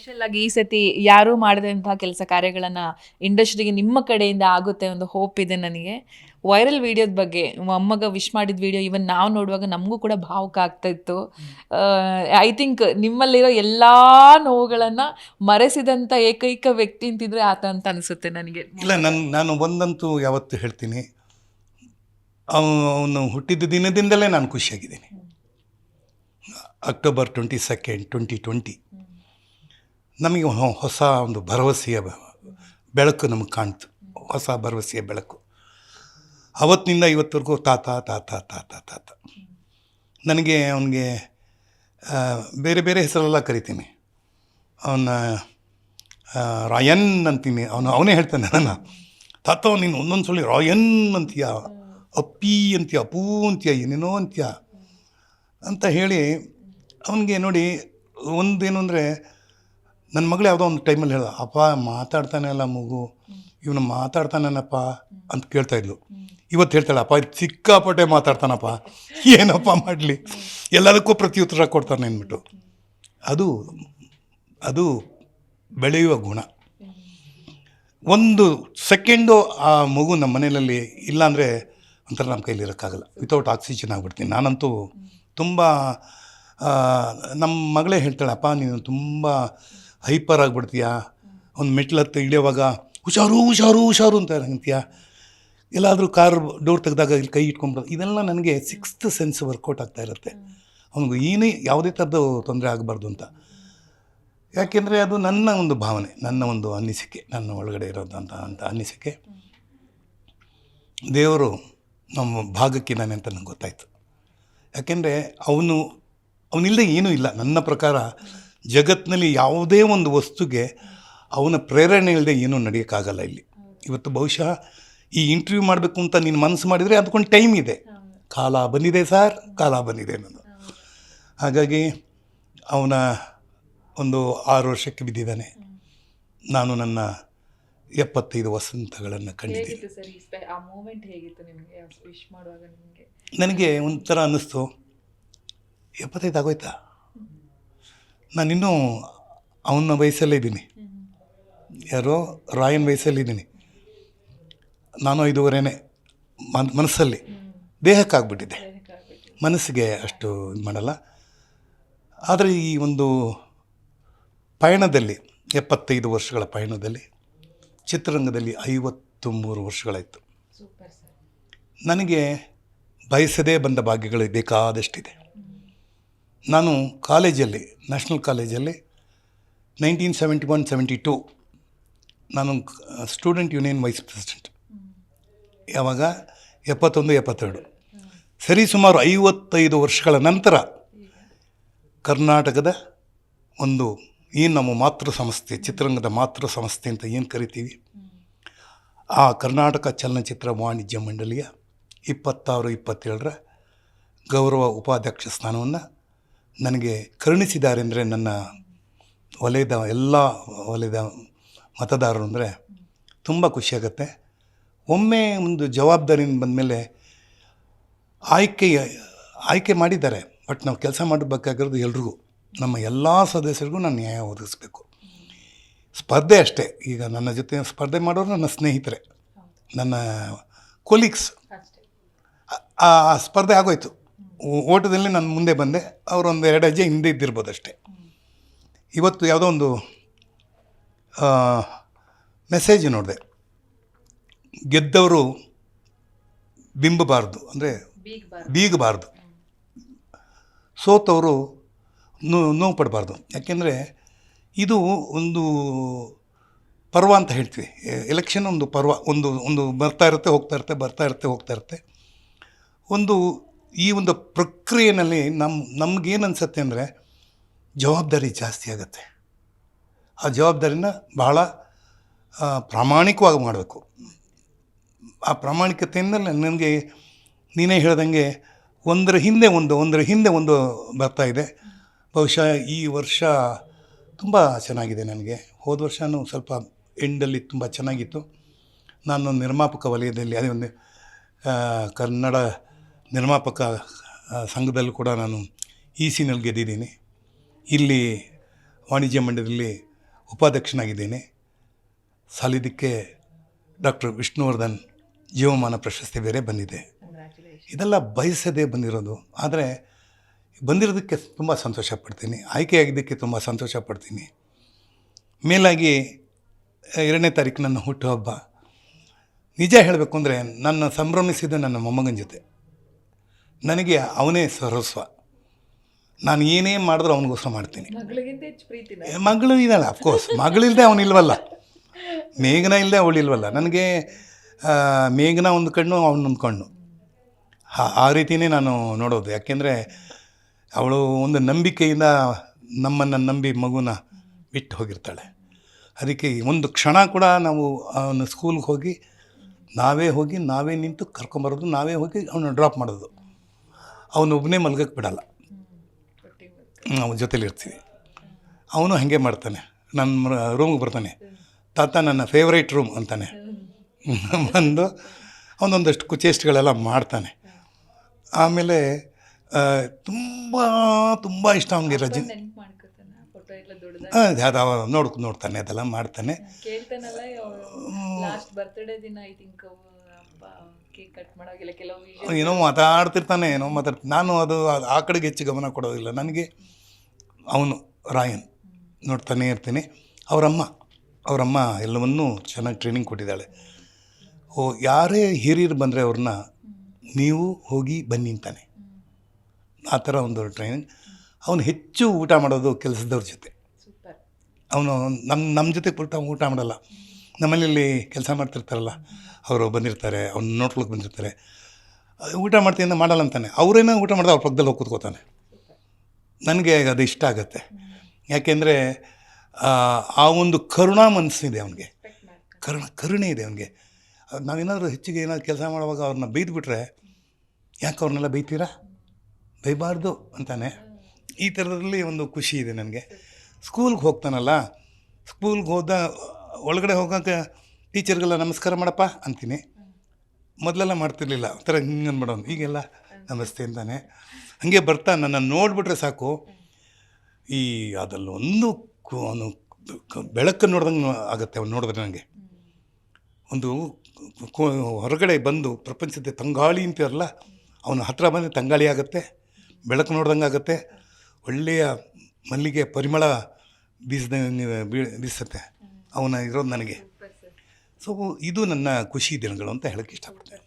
Special ಆಗಿ ಈ ಸತಿ ಯಾರೂ ಮಾಡದಂತಹ ಕೆಲಸ ಕಾರ್ಯಗಳನ್ನ ಇಂಡಸ್ಟ್ರಿಗೆ ನಿಮ್ಮ ಕಡೆಯಿಂದ ಆಗುತ್ತೆ ಒಂದು ಹೋಪ್ ಇದೆ ನನಗೆ. ವೈರಲ್ ವಿಡಿಯೋದ ಬಗ್ಗೆ ಅಮ್ಮಗ ವಿಶ್ ಮಾಡಿದ ವಿಡಿಯೋ ಇವನ್ ನಾವು ನೋಡುವಾಗ ನಮಗೂ ಕೂಡ ಭಾವುಕ ಆಗ್ತಾ ಇತ್ತು. ಐ ಥಿಂಕ್ ನಿಮ್ಮಲ್ಲಿರೋ ಎಲ್ಲಾ ನೋವುಗಳನ್ನ ಮರೆಸಿದಂತ ಏಕೈಕ ವ್ಯಕ್ತಿ ಅಂತಿದ್ರೆ ಆತ ಅಂತ ಅನಿಸುತ್ತೆ ನನಗೆ. ಇಲ್ಲ, ನಾನು ಒಂದಂತೂ ಯಾವತ್ತು ಹೇಳ್ತೀನಿ, ಅವನು ಹುಟ್ಟಿದ ದಿನದಿಂದಲೇ ನಾನು ಖುಷಿಯಾಗಿದ್ದೀನಿ. ಅಕ್ಟೋಬರ್ 22, 2020 ನಮಗೆ ಹೊಸ ಒಂದು ಭರವಸೆಯ ಬೆಳಕು ನಮಗೆ ಕಾಣ್ತು. ಹೊಸ ಭರವಸೆಯ ಬೆಳಕು. ಅವತ್ತಿನಿಂದ ಇವತ್ತವರೆಗೂ ತಾತ ತಾತ ತಾತ ತಾತ. ನನಗೆ ಅವನಿಗೆ ಬೇರೆ ಬೇರೆ ಹೆಸರೆಲ್ಲ ಕರಿತೀನಿ. ಅವನ ರಾಯನ್ ಅಂತೀನಿ. ಅವನೇ ಹೇಳ್ತಾನೆ ನನ್ನ, ತಾತ ನೀನು ಒಂದೊಂದು ಸಲ ರಾಯನ್ ಅಂತೀಯ, ಅಪ್ಪಿ ಅಂತೀಯ, ಅಪ್ಪೂ ಅಂತೀಯ, ಏನೇನೋ ಅಂತೀಯ ಅಂತ ಹೇಳಿ ಅವನಿಗೆ ನೋಡಿ ಒಂದೇನು ಅಂದರೆ, ನನ್ನ ಮಗಳು ಯಾವುದೋ ಒಂದು ಟೈಮಲ್ಲಿ ಹೇಳ್ದ, ಅಪ್ಪ ಮಾತಾಡ್ತಾನೆ ಅಲ್ಲ ಮಗು, ಇವನು ಮಾತಾಡ್ತಾನಪ್ಪ ಅಂತ ಕೇಳ್ತಾಯಿದ್ಲು. ಇವತ್ತು ಹೇಳ್ತಾಳೆ, ಅಪ್ಪ ಸಿಕ್ಕಾಪಟ್ಟೆ ಮಾತಾಡ್ತಾನಪ್ಪ, ಏನಪ್ಪ ಮಾಡಲಿ, ಎಲ್ಲದಕ್ಕೂ ಪ್ರತ್ಯುತ್ತರ ಕೊಡ್ತಾನೆ ಅಂದ್ಬಿಟ್ಟು. ಅದು ಬೆಳೆಯುವ ಗುಣ. ಒಂದು ಸೆಕೆಂಡು ಆ ಮಗು ನಮ್ಮ ಮನೆಯಲ್ಲಿ ಇಲ್ಲಾಂದರೆ ಒಂಥರ ನಮ್ಮ ಕೈಲಿ ಇರೋಕ್ಕಾಗಲ್ಲ. ವಿತೌಟ್ ಆಕ್ಸಿಜನ್ ಆಗಿಬಿಡ್ತೀನಿ ನಾನಂತೂ. ತುಂಬ ನಮ್ಮ ಮಗಳೇ ಹೇಳ್ತಾಳೆ, ಅಪ್ಪ ನೀನು ತುಂಬ ಹೈಪರ್ ಆಗಿಬಿಡ್ತೀಯ, ಒಂದು ಮೆಟ್ಲತ್ತು ಇಳಿಯೋವಾಗ ಹುಷಾರು ಹುಷಾರು ಹುಷಾರು ಅಂತ ಅಂತೀಯ, ಎಲ್ಲಾದರೂ ಕಾರ್ ಡೋರ್ ತೆಗೆದಾಗ ಇಲ್ಲಿ ಕೈ ಇಟ್ಕೊಂಡ್ಬಿಡೋದು. ಇದೆಲ್ಲ ನನಗೆ 6th ಸೆನ್ಸ್ ವರ್ಕೌಟ್ ಆಗ್ತಾ ಇರುತ್ತೆ. ಅವನಿಗೆ ಯಾವುದೇ ಥರದ್ದು ತೊಂದರೆ ಆಗಬಾರ್ದು ಅಂತ. ಯಾಕೆಂದರೆ ಅದು ನನ್ನ ಒಂದು ಭಾವನೆ, ನನ್ನ ಒಂದು ಅನಿಸಿಕೆ, ನನ್ನ ಒಳಗಡೆ ಇರೋದಂತ ಅನಿಸಿಕೆ. ದೇವರು ನಮ್ಮ ಭಾಗಕ್ಕಿದ್ದಾನೆ ಅಂತ ನನಗೆ ಗೊತ್ತಾಯಿತು. ಯಾಕೆಂದರೆ ಅವನಿಲ್ಲದೆ ಏನೂ ಇಲ್ಲ. ನನ್ನ ಪ್ರಕಾರ ಜಗತ್ತಿನಲ್ಲಿ ಯಾವುದೇ ಒಂದು ವಸ್ತುಗೆ ಅವನ ಪ್ರೇರಣೆ ಇಲ್ಲದೆ ಏನೂ ನಡೆಯೋಕ್ಕಾಗಲ್ಲ ಇಲ್ಲಿ. ಇವತ್ತು ಬಹುಶಃ ಈ ಇಂಟರ್ವ್ಯೂ ಮಾಡಬೇಕು ಅಂತ ನೀನು ಮನಸ್ಸು ಮಾಡಿದರೆ ಅದಕ್ಕೊಂದು ಟೈಮ್ ಇದೆ. ಕಾಲ ಬಂದಿದೆ ಸರ್, ಕಾಲ ಬಂದಿದೆ ಅನ್ನೋದು. ಹಾಗಾಗಿ ಅವನ ಒಂದು 6 ವರ್ಷಕ್ಕೆ ಬಿದ್ದಿದ್ದಾನೆ. ನಾನು ನನ್ನ 75 ವಸಂತಗಳನ್ನು ಕಂಡಿದ್ದೀನಿ. ನನಗೆ ಒಂಥರ ಅನ್ನಿಸ್ತು, 75 ಆಗೋಯ್ತಾ, ನಾನಿನ್ನೂ ಅವನ ವಯಸ್ಸಲ್ಲೇ ಇದ್ದೀನಿ. ಯಾರೋ ರಾಯನ್ ವಯಸ್ಸಲ್ಲಿದ್ದೀನಿ. ನಾನು 5.5 ಮನಸ್ಸಲ್ಲಿ. ದೇಹಕ್ಕಾಗ್ಬಿಟ್ಟಿದೆ, ಮನಸ್ಸಿಗೆ ಅಷ್ಟು ಇದು ಮಾಡಲ್ಲ. ಆದರೆ ಈ ಒಂದು ಪಯಣದಲ್ಲಿ, 75 ವರ್ಷಗಳ ಪಯಣದಲ್ಲಿ, ಚಿತ್ರರಂಗದಲ್ಲಿ 53 ವರ್ಷಗಳಾಯಿತು. ನನಗೆ ಬಯಸದೇ ಬಂದ ಭಾಗ್ಯಗಳು ಬೇಕಾದಷ್ಟಿದೆ. ನಾನು ಕಾಲೇಜಲ್ಲಿ, ನ್ಯಾಷನಲ್ ಕಾಲೇಜಲ್ಲಿ 1971-72 ನಾನು ಸ್ಟೂಡೆಂಟ್ ಯೂನಿಯನ್ ವೈಸ್ ಪ್ರೆಸಿಡೆಂಟ್. ಯಾವಾಗ 71-72 ಸರಿ ಸುಮಾರು 55 ವರ್ಷಗಳ ನಂತರ ಕರ್ನಾಟಕದ ಒಂದು ಏನು ನಮ್ಮ ಮಾತೃ ಸಂಸ್ಥೆ, ಚಿತ್ರರಂಗದ ಮಾತೃ ಸಂಸ್ಥೆ ಅಂತ ಏನು ಕರಿತೀವಿ, ಆ ಕರ್ನಾಟಕ ಚಲನಚಿತ್ರ ವಾಣಿಜ್ಯ ಮಂಡಳಿಯ 26-27 ಗೌರವ ಉಪಾಧ್ಯಕ್ಷ ಸ್ಥಾನವನ್ನು ನನಗೆ ಕರುಣಿಸಿದ್ದಾರೆ. ಅಂದರೆ ನನ್ನ ವಲಯದ ಎಲ್ಲ ವಲಯದ ಮತದಾರರು ಅಂದರೆ ತುಂಬ ಖುಷಿಯಾಗತ್ತೆ. ಒಮ್ಮೆ ಒಂದು ಜವಾಬ್ದಾರಿಯಿಂದ ಬಂದಮೇಲೆ ಆಯ್ಕೆ ಮಾಡಿದ್ದಾರೆ. ಬಟ್ ನಾವು ಕೆಲಸ ಮಾಡಬೇಕಾಗಿರೋದು ಎಲ್ರಿಗೂ, ನಮ್ಮ ಎಲ್ಲ ಸದಸ್ಯರಿಗೂ ನಾನು ನ್ಯಾಯ ಒದಗಿಸ್ಬೇಕು. ಸ್ಪರ್ಧೆ ಅಷ್ಟೇ. ಈಗ ನನ್ನ ಜೊತೆ ಸ್ಪರ್ಧೆ ಮಾಡೋರು ನನ್ನ ಸ್ನೇಹಿತರೆ, ನನ್ನ ಕೊಲೀಗ್ಸ್. ಆ ಸ್ಪರ್ಧೆ ಆಗೋಯ್ತು. ಓಟದಲ್ಲಿ ನಾನು ಮುಂದೆ ಬಂದೆ, ಅವರೊಂದು 2 ಹೆಜ್ಜೆ ಹಿಂದೆ ಇದ್ದಿರ್ಬೋದು ಅಷ್ಟೇ. ಇವತ್ತು ಯಾವುದೋ ಒಂದು ಮೆಸೇಜ್ ನೋಡಿದೆ, ಗೆದ್ದವರು ಬಿಂಬಬಾರ್ದು, ಅಂದರೆ ಬೀಗಬಾರ್ದು, ಸೋತವರು ನೋವು ಪಡಬಾರ್ದು. ಯಾಕೆಂದರೆ ಇದು ಒಂದು ಪರ್ವ ಅಂತ ಹೇಳ್ತೀವಿ. ಎಲೆಕ್ಷನ್ ಒಂದು ಪರ್ವ, ಒಂದು ಬರ್ತಾ ಇರುತ್ತೆ ಹೋಗ್ತಾ ಇರುತ್ತೆ, ಬರ್ತಾ ಇರುತ್ತೆ ಹೋಗ್ತಾ ಇರುತ್ತೆ. ಈ ಒಂದು ಪ್ರಕ್ರಿಯೆಯಲ್ಲಿ ನಮಗೇನು ಅನಿಸುತ್ತೆ ಅಂದರೆ ಜವಾಬ್ದಾರಿ ಜಾಸ್ತಿ ಆಗುತ್ತೆ. ಆ ಜವಾಬ್ದಾರಿನ ಬಹಳ ಪ್ರಾಮಾಣಿಕವಾಗಿ ಮಾಡಬೇಕು. ಆ ಪ್ರಾಮಾಣಿಕತೆಯಿಂದ ನನಗೆ ನೀನೇ ಹೇಳ್ದಂಗೆ ಒಂದರ ಹಿಂದೆ ಒಂದು ಬರ್ತಾ ಇದೆ. ಬಹುಶಃ ಈ ವರ್ಷ ತುಂಬ ಚೆನ್ನಾಗಿದೆ ನನಗೆ. ಹೋದ ವರ್ಷವೂ ಸ್ವಲ್ಪ ಎಂಡಲ್ಲಿ ತುಂಬ ಚೆನ್ನಾಗಿತ್ತು. ನಾನು ನಿರ್ಮಾಪಕ ವಲಯದಲ್ಲಿ, ಅದೇ ಒಂದು ಕನ್ನಡ ನಿರ್ಮಾಪಕ ಸಂಘದಲ್ಲೂ ಕೂಡ ನಾನು ECನಲ್ಲಿ ಗೆದ್ದಿದ್ದೀನಿ. ಇಲ್ಲಿ ವಾಣಿಜ್ಯ ಮಂಡಳಿಯಲ್ಲಿ ಉಪಾಧ್ಯಕ್ಷನಾಗಿದ್ದೀನಿ. ಸಾಲಿದ್ದಕ್ಕೆ ಡಾಕ್ಟರ್ ವಿಷ್ಣುವರ್ಧನ್ ಜೀವಮಾನ ಪ್ರಶಸ್ತಿ ಬೇರೆ ಬಂದಿದೆ. ಇದೆಲ್ಲ ಬಯಸದೇ ಬಂದಿರೋದು. ಆದರೆ ಬಂದಿರೋದಕ್ಕೆ ತುಂಬ ಸಂತೋಷ ಪಡ್ತೀನಿ. ಆಯ್ಕೆಯಾಗಿದ್ದಕ್ಕೆ ತುಂಬ ಸಂತೋಷ ಪಡ್ತೀನಿ. ಮೇಲಾಗಿ 2ನೇ ತಾರೀಕು ನನ್ನ ಹುಟ್ಟುಹಬ್ಬ. ನಿಜ ಹೇಳಬೇಕು ಅಂದರೆ ನನ್ನ ಸಂಭ್ರಮಿಸಿದ ನನ್ನ ಮೊಮ್ಮಗನ ಜೊತೆ. ನನಗೆ ಅವನೇ ಸರ್ವಸ್ವ. ನಾನು ಏನೇ ಮಾಡಿದ್ರೂ ಅವನಿಗೋಸ್ಕರ ಮಾಡ್ತೀನಿ. ಮಗಳು ಇದ್ದಾಳೆ, ಅಫ್ಕೋರ್ಸ್. ಮಗಳಿಲ್ಲದೆ ಅವನಿಲ್ವಲ್ಲ. ಮೇಘನ ಇಲ್ಲದೆ ಅವಳಿಲ್ವಲ್ಲ. ನನಗೆ ಮೇಘನ ಒಂದು ಕಣ್ಣು, ಅವನೊಂದು ಕಣ್ಣು. ಆ ರೀತಿಯೇ ನಾನು ನೋಡೋದು. ಯಾಕೆಂದರೆ ಅವಳು ಒಂದು ನಂಬಿಕೆಯಿಂದ ನಮ್ಮನ್ನು ನಂಬಿ ಮಗುನ ಬಿಟ್ಟು ಹೋಗಿರ್ತಾಳೆ. ಅದಕ್ಕೆ ಒಂದು ಕ್ಷಣ ಕೂಡ ನಾವು ಅವನು ಸ್ಕೂಲ್ಗೆ ಹೋಗಿ ನಾವೇ ನಿಂತು ಕರ್ಕೊಂಬರೋದು, ನಾವೇ ಹೋಗಿ ಅವನು ಡ್ರಾಪ್ ಮಾಡೋದು. ಅವನೊಬ್ಬನೇ ಮಲ್ಗಕ್ಕೆ ಬಿಡಲ್ಲ, ನಾವು ಜೊತೇಲಿರ್ತೀವಿ. ಅವನು ಹಾಗೆ ಮಾಡ್ತಾನೆ. ನನ್ನ ರೂಮ್ಗೆ ಬರ್ತಾನೆ, ತಾತ ನನ್ನ ಫೇವ್ರೇಟ್ ರೂಮ್ ಅಂತಾನೆ. ಬಂದು ಅವನೊಂದಷ್ಟು ಕುಚೇಷ್ಟೆಗಳೆಲ್ಲ ಮಾಡ್ತಾನೆ. ಆಮೇಲೆ ತುಂಬ ಇಷ್ಟ ಅವನಿಗೆ ರಜೆ. ನೋಡ್ತಾನೆ, ಅದೆಲ್ಲ ಮಾಡ್ತಾನೆ. ಏನೋ ಮಾತಾಡ್ತಿರ್ತಾನೆ. ನಾನು ಆ ಕಡೆಗೆ ಹೆಚ್ಚು ಗಮನ ಕೊಡೋದಿಲ್ಲ. ನನಗೆ ಅವನು ರಾಯನ್ ನೋಡ್ತಾನೆ ಇರ್ತೀನಿ. ಅವರಮ್ಮ ಎಲ್ಲವನ್ನೂ ಚೆನ್ನಾಗಿ ಟ್ರೈನಿಂಗ್ ಕೊಟ್ಟಿದ್ದಾಳೆ. ಯಾರೇ ಹಿರಿಯರು ಬಂದರೆ ಅವ್ರನ್ನ ನೀವು ಹೋಗಿ ಬನ್ನಿ ಅಂತಾನೆ. ಆ ಥರ ಒಂದು ಟ್ರೈನಿಂಗ್. ಅವನು ಹೆಚ್ಚು ಊಟ ಮಾಡೋದು ಕೆಲಸದವ್ರ ಜೊತೆ. ಅವನು ನಮ್ಮ ಜೊತೆ ಊಟ ಮಾಡಲ್ಲ. ನಮ್ಮಲ್ಲಿ ಕೆಲಸ ಮಾಡ್ತಿರ್ತಾರಲ್ಲ, ಅವರು ಬಂದಿರ್ತಾರೆ, ಅವ್ನು ನೋಡ್ಕೊಳಕ್ಕೆ ಬಂದಿರ್ತಾರೆ. ಊಟ ಮಾಡ್ತೀನಿ ಮಾಡಲ್ಲ ಅಂತಾನೆ. ಅವರೇನೋ ಊಟ ಮಾಡಿದ್ರೆ ಅವ್ರ ಪಕ್ಕದಲ್ಲಿ ಹೋಗಿ ಕೂತ್ಕೋತಾನೆ. ನನಗೆ ಅದು ಇಷ್ಟ ಆಗುತ್ತೆ. ಯಾಕೆಂದರೆ ಆ ಒಂದು ಕರುಣಾ ಮನಸ್ಸಿದೆ ಅವನಿಗೆ, ಕರುಣೆ ಇದೆ ಅವನಿಗೆ. ನಾವೇನಾದರೂ ಹೆಚ್ಚಿಗೆ ಏನಾದ್ರು ಕೆಲಸ ಮಾಡುವಾಗ ಅವ್ರನ್ನ ಬೈದ್ಬಿಟ್ರೆ, ಯಾಕೆ ಅವ್ರನ್ನೆಲ್ಲ ಬೈತೀರಾ, ಬೈಬಾರ್ದು ಅಂತಾನೆ. ಈ ಥರದಲ್ಲಿ ಒಂದು ಖುಷಿ ಇದೆ ನನಗೆ. ಸ್ಕೂಲ್ಗೆ ಹೋಗ್ತಾನಲ್ಲ, ಸ್ಕೂಲ್ಗೆ ಒಳಗಡೆ ಹೋಗೋಕೆ ಟೀಚರ್ಗೆಲ್ಲ ನಮಸ್ಕಾರ ಮಾಡಪ್ಪ ಅಂತೀನಿ. ಮೊದಲೆಲ್ಲ ಮಾಡ್ತಿರ್ಲಿಲ್ಲ, ಒಂಥರ ಹಿಂಗೆ ಅಂದ್ಬಿಡೋನು. ಈಗೆಲ್ಲ ನಮಸ್ತೆ ಅಂತಾನೆ. ಹಾಗೆ ಬರ್ತಾ ನನ್ನನ್ನು ನೋಡಿಬಿಟ್ರೆ ಸಾಕು, ಅದಲ್ಲೊಂದು ಅವನು ಬೆಳಕು ನೋಡ್ದಂಗೆ ಆಗುತ್ತೆ. ಅವ್ನು ನೋಡಿದ್ರೆ ನನಗೆ ಒಂದು ಹೊರಗಡೆ ಬಂದು ಪ್ರಪಂಚದ ತಂಗಾಳಿ ಅಂತೀರಲ್ಲ, ಅವನ ಹತ್ರ ಬಂದು ತಂಗಾಳಿ ಆಗುತ್ತೆ, ಬೆಳಕು ನೋಡ್ದಂಗೆ ಆಗುತ್ತೆ. ಒಳ್ಳೆಯ ಮಲ್ಲಿಗೆ ಪರಿಮಳ ಬೀಸುತ್ತೆ ಅವನ ಇರೋದು ನನಗೆ. ಸೊ ಇದು ನನ್ನ ಖುಷಿ ದಿನಗಳು ಅಂತ ಹೇಳೋಕ್ಕೆ ಇಷ್ಟಪಡ್ತೇನೆ.